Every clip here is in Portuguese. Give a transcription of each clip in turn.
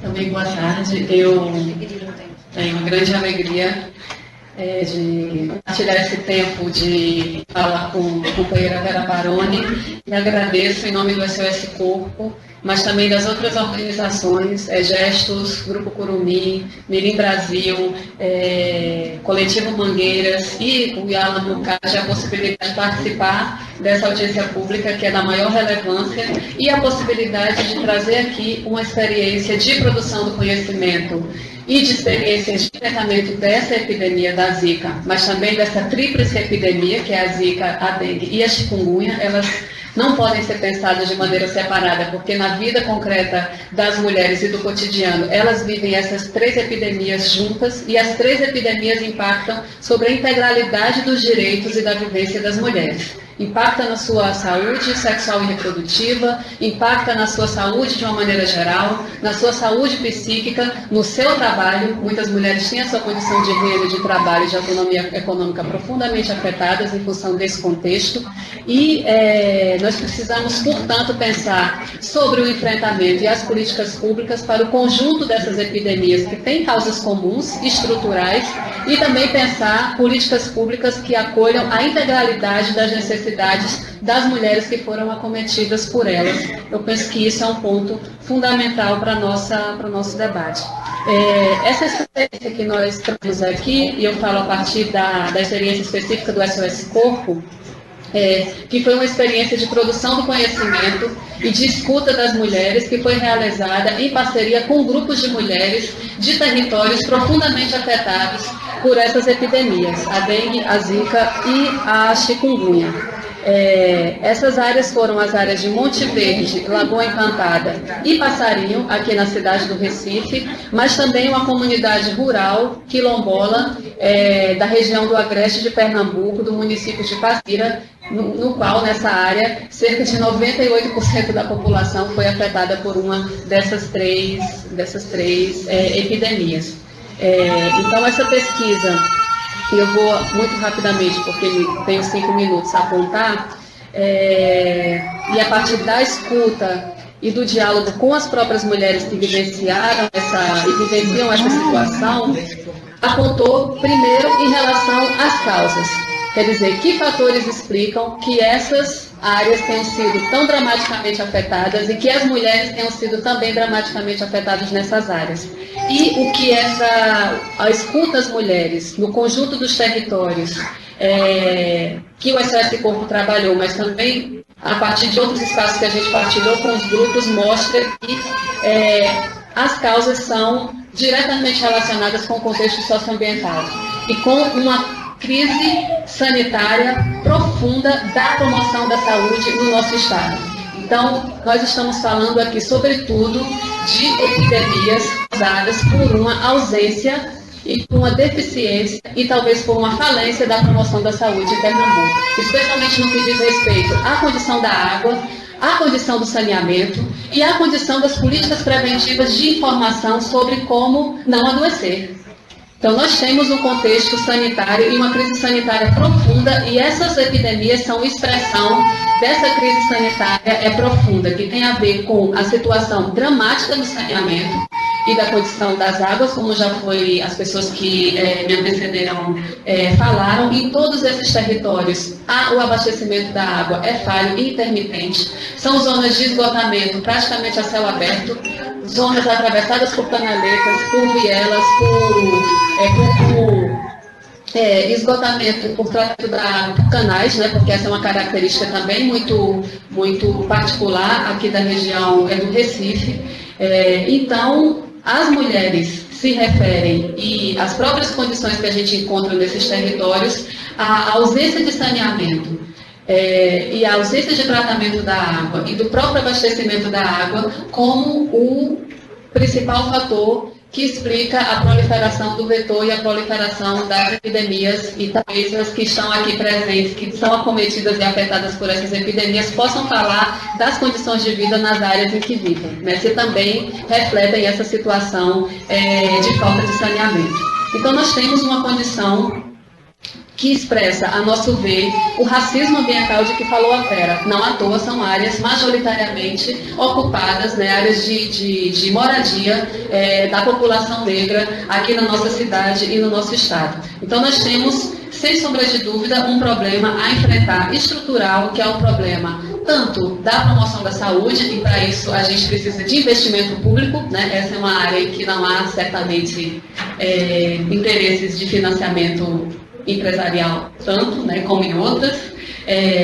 Também boa tarde. Eu tenho uma grande alegria de compartilhar esse tempo de falar com a companheira Vera Baroni e agradeço em nome do SOS Corpo, mas também das outras organizações, Gestos, Grupo Curumim, Mirim Brasil, Coletivo Mangueiras e o Yala Mucage, a possibilidade de participar dessa audiência pública que é da maior relevância e a possibilidade de trazer aqui uma experiência de produção do conhecimento e de experiências de tratamento dessa epidemia da Zika, mas também dessa tríplice epidemia, que é a Zika, a dengue e a chikungunya. Elas não podem ser pensadas de maneira separada, porque na vida concreta das mulheres e do cotidiano, elas vivem essas três epidemias juntas e as três epidemias impactam sobre a integralidade dos direitos e da vivência das mulheres. Impacta na sua saúde sexual e reprodutiva, impacta na sua saúde de uma maneira geral, na sua saúde psíquica, no seu trabalho. Muitas mulheres têm a sua condição de renda, de trabalho, de autonomia econômica profundamente afetadas em função desse contexto. E nós precisamos, portanto, pensar sobre o enfrentamento e as políticas públicas para o conjunto dessas epidemias que têm causas comuns, estruturais, e também pensar políticas públicas que acolham a integralidade das necessidades das mulheres que foram acometidas por elas. Eu penso que isso é um ponto fundamental para o nosso debate. Essa experiência que nós temos aqui, e eu falo a partir da experiência específica do SOS Corpo, que foi uma experiência de produção do conhecimento e de escuta das mulheres, que foi realizada em parceria com grupos de mulheres de territórios profundamente afetados por essas epidemias, a dengue, a zika e a chikungunya. Essas áreas foram as áreas de Monte Verde, Lagoa Encantada e Passarinho, aqui na cidade do Recife, mas também uma comunidade rural, quilombola, da região do Agreste de Pernambuco, do município de Passira, no qual, nessa área, cerca de 98% da população foi afetada por uma dessas três epidemias. Então, essa pesquisa, e eu vou muito rapidamente, porque tenho 5 minutos a apontar, e a partir da escuta e do diálogo com as próprias mulheres que vivenciam essa situação, apontou primeiro em relação às causas. Quer dizer, que fatores explicam que essas áreas tenham sido tão dramaticamente afetadas e que as mulheres tenham sido também dramaticamente afetadas nessas áreas. E o que a escuta às mulheres no conjunto dos territórios que o SOS Corpo trabalhou, mas também a partir de outros espaços que a gente partilhou com os grupos, mostra que as causas são diretamente relacionadas com o contexto socioambiental e com uma crise sanitária profunda da promoção da saúde no nosso estado. Então, nós estamos falando aqui, sobretudo, de epidemias causadas por uma ausência e por uma deficiência e talvez por uma falência da promoção da saúde em Pernambuco, especialmente no que diz respeito à condição da água, à condição do saneamento e à condição das políticas preventivas de informação sobre como não adoecer. Então, nós temos um contexto sanitário e uma crise sanitária profunda, e essas epidemias são expressão dessa crise sanitária profunda, que tem a ver com a situação dramática do saneamento e da condição das águas, como já foi as pessoas que me antecederam falaram. Em todos esses territórios, o abastecimento da água é falho e intermitente. São zonas de esgotamento praticamente a céu aberto, zonas atravessadas por canaletas, por vielas, por esgotamento por tratamento da água por canais, porque essa é uma característica também muito, muito particular aqui da região do Recife. Então, as mulheres se referem, e as próprias condições que a gente encontra nesses territórios, a ausência de saneamento, e a ausência de tratamento da água e do próprio abastecimento da água como o principal fator que explica a proliferação do vetor e a proliferação das epidemias, e talvez as que estão aqui presentes, que são acometidas e afetadas por essas epidemias, possam falar das condições de vida nas áreas em que vivem, se também refletem essa situação de falta de saneamento. Então, nós temos uma condição que expressa, a nosso ver, o racismo ambiental de que falou a Vera. Não à toa, são áreas majoritariamente ocupadas, né, áreas de moradia da população negra aqui na nossa cidade e no nosso estado. Então, nós temos, sem sombra de dúvida, um problema a enfrentar estrutural, que é um problema tanto da promoção da saúde, e para isso a gente precisa de investimento público, né? Essa é uma área em que não há certamente interesses de financiamento empresarial tanto, né, como em outras,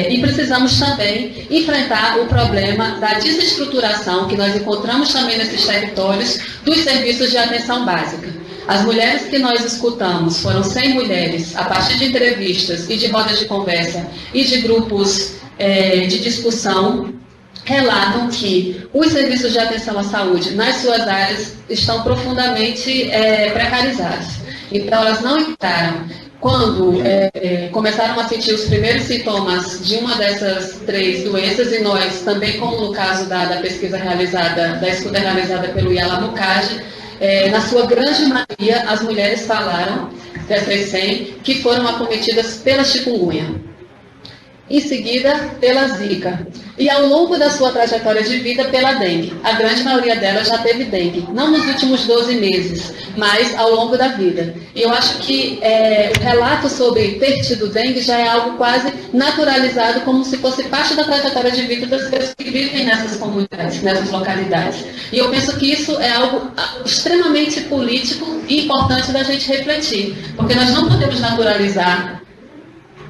e precisamos também enfrentar o problema da desestruturação que nós encontramos também nesses territórios dos serviços de atenção básica. As mulheres que nós escutamos, foram 100 mulheres, a partir de entrevistas e de rodas de conversa e de grupos de discussão, relatam que os serviços de atenção à saúde nas suas áreas estão profundamente precarizados. Então, elas não entraram. Quando começaram a sentir os primeiros sintomas de uma dessas 3 doenças, e nós também, como no caso da pesquisa realizada, da escuta realizada pelo Yala Mukage, na sua grande maioria, as mulheres falaram, dessas 100, que foram acometidas pela chikungunya. Em seguida, pela zika. E ao longo da sua trajetória de vida, pela dengue. A grande maioria delas já teve dengue. Não nos últimos 12 meses, mas ao longo da vida. E eu acho que o relato sobre ter tido dengue já é algo quase naturalizado, como se fosse parte da trajetória de vida das pessoas que vivem nessas comunidades, nessas localidades. E eu penso que isso é algo extremamente político e importante da gente refletir. Porque nós não podemos naturalizar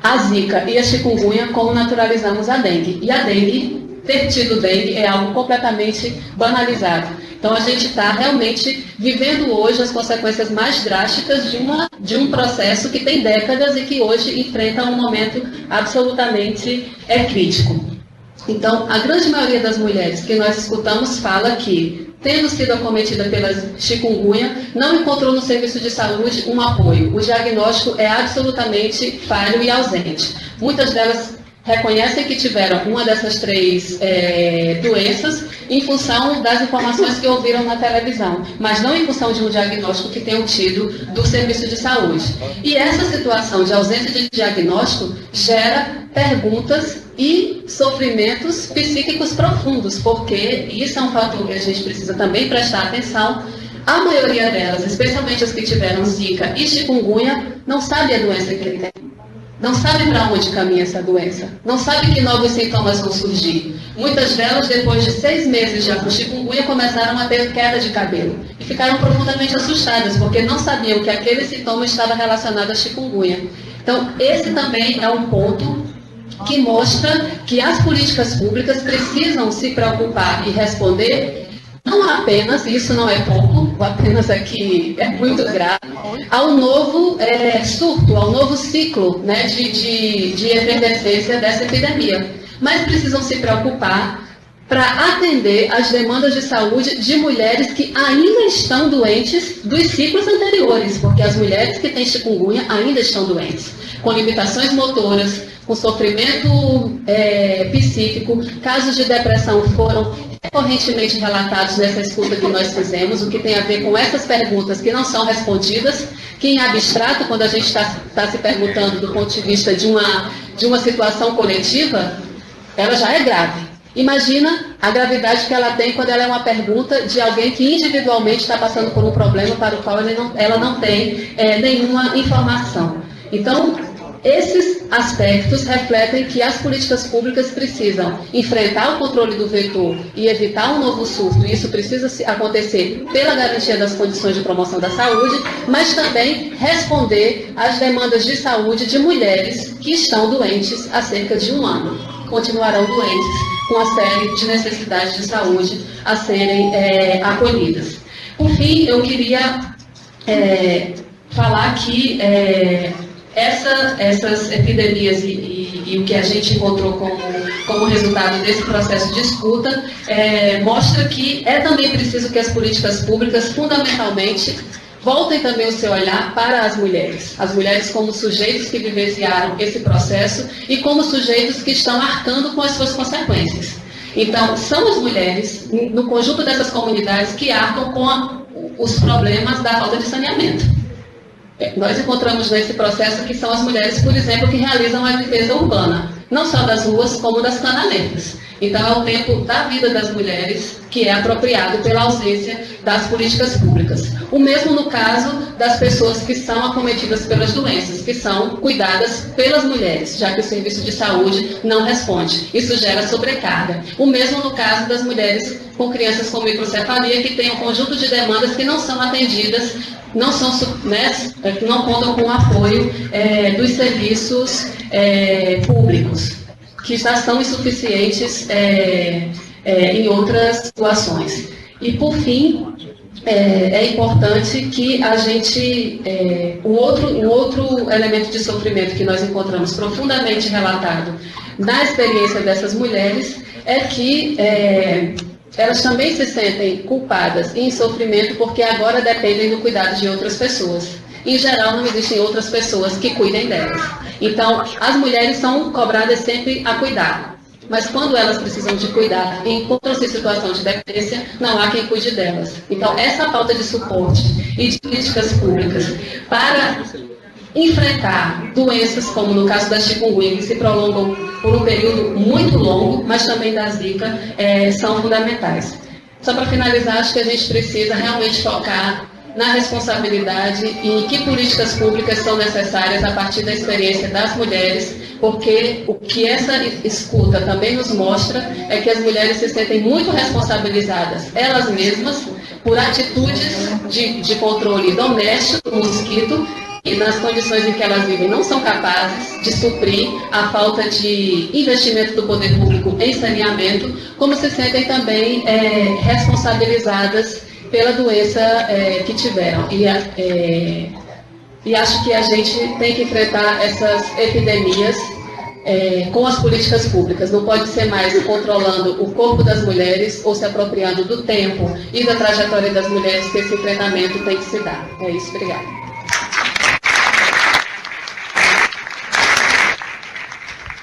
a zika e a chikungunya como naturalizamos a dengue. E a dengue, ter tido dengue, é algo completamente banalizado. Então, a gente está realmente vivendo hoje as consequências mais drásticas de um processo que tem décadas e que hoje enfrenta um momento absolutamente crítico. Então, a grande maioria das mulheres que nós escutamos fala que, tendo sido acometida pela chikungunya, não encontrou no serviço de saúde um apoio. O diagnóstico é absolutamente falho e ausente. Muitas delas reconhecem que tiveram uma dessas 3 doenças em função das informações que ouviram na televisão, mas não em função de um diagnóstico que tenham tido do serviço de saúde. E essa situação de ausência de diagnóstico gera perguntas e sofrimentos psíquicos profundos, porque isso é um fator que a gente precisa também prestar atenção. A maioria delas, especialmente as que tiveram zika e chikungunya, não sabe a doença que ele tem. Não sabe para onde caminha essa doença. Não sabe que novos sintomas vão surgir. Muitas delas, depois de 6 meses já com chikungunya, começaram a ter queda de cabelo. E ficaram profundamente assustadas, porque não sabiam que aquele sintoma estava relacionado à chikungunya. Então, esse também é um ponto que mostra que as políticas públicas precisam se preocupar e responder, não apenas, isso não é pouco, apenas aqui é muito grave, ao novo surto, ao novo ciclo, né, de efervescência dessa epidemia. Mas precisam se preocupar para atender às demandas de saúde de mulheres que ainda estão doentes dos ciclos anteriores, porque as mulheres que têm chikungunya ainda estão doentes, com limitações motoras, com sofrimento psíquico. Casos de depressão foram recorrentemente relatados nessa escuta que nós fizemos, o que tem a ver com essas perguntas que não são respondidas, que em abstrato, quando a gente está se perguntando do ponto de vista de uma situação coletiva, ela já é grave. Imagina a gravidade que ela tem quando ela é uma pergunta de alguém que individualmente está passando por um problema para o qual ela não tem nenhuma informação. Então, esses aspectos refletem que as políticas públicas precisam enfrentar o controle do vetor e evitar um novo surto, e isso precisa acontecer pela garantia das condições de promoção da saúde, mas também responder às demandas de saúde de mulheres que estão doentes há cerca de 1 ano. Continuarão doentes com a série de necessidades de saúde a serem acolhidas. Por fim, eu queria falar que essas epidemias e o que a gente encontrou como resultado desse processo de escuta mostra que também preciso que as políticas públicas, fundamentalmente, voltem também o seu olhar para as mulheres como sujeitos que vivenciaram esse processo e como sujeitos que estão arcando com as suas consequências. Então, são as mulheres, no conjunto dessas comunidades, que arcam com os problemas da falta de saneamento. Nós encontramos nesse processo que são as mulheres, por exemplo, que realizam a limpeza urbana, não só das ruas, como das canalentas. Então, é o tempo da vida das mulheres que é apropriado pela ausência das políticas públicas. O mesmo no caso das pessoas que são acometidas pelas doenças, que são cuidadas pelas mulheres, já que o serviço de saúde não responde. Isso gera sobrecarga. O mesmo no caso das mulheres com crianças com microcefalia, que têm um conjunto de demandas que não são atendidas, não contam com o apoio dos serviços públicos, que já são insuficientes em outras situações. E, por fim, é importante que a gente... um outro elemento de sofrimento que nós encontramos profundamente relatado na experiência dessas mulheres é que elas também se sentem culpadas e em sofrimento porque agora dependem do cuidado de outras pessoas. Em geral, não existem outras pessoas que cuidem delas. Então, as mulheres são cobradas sempre a cuidar. Mas quando elas precisam de cuidar e encontram-se em situação de dependência, não há quem cuide delas. Então, essa falta de suporte e de políticas públicas para enfrentar doenças, como no caso da chikungunya, que se prolongam por um período muito longo, mas também da Zika, são fundamentais. Só para finalizar, acho que a gente precisa realmente focar na responsabilidade e em que políticas públicas são necessárias a partir da experiência das mulheres, porque o que essa escuta também nos mostra é que as mulheres se sentem muito responsabilizadas, elas mesmas, por atitudes de controle doméstico do mosquito, e nas condições em que elas vivem não são capazes de suprir a falta de investimento do poder público em saneamento, como se sentem também responsabilizadas pela doença que tiveram. E acho que a gente tem que enfrentar essas epidemias com as políticas públicas. Não pode ser mais controlando o corpo das mulheres ou se apropriando do tempo e da trajetória das mulheres que esse enfrentamento tem que se dar. É isso, obrigada.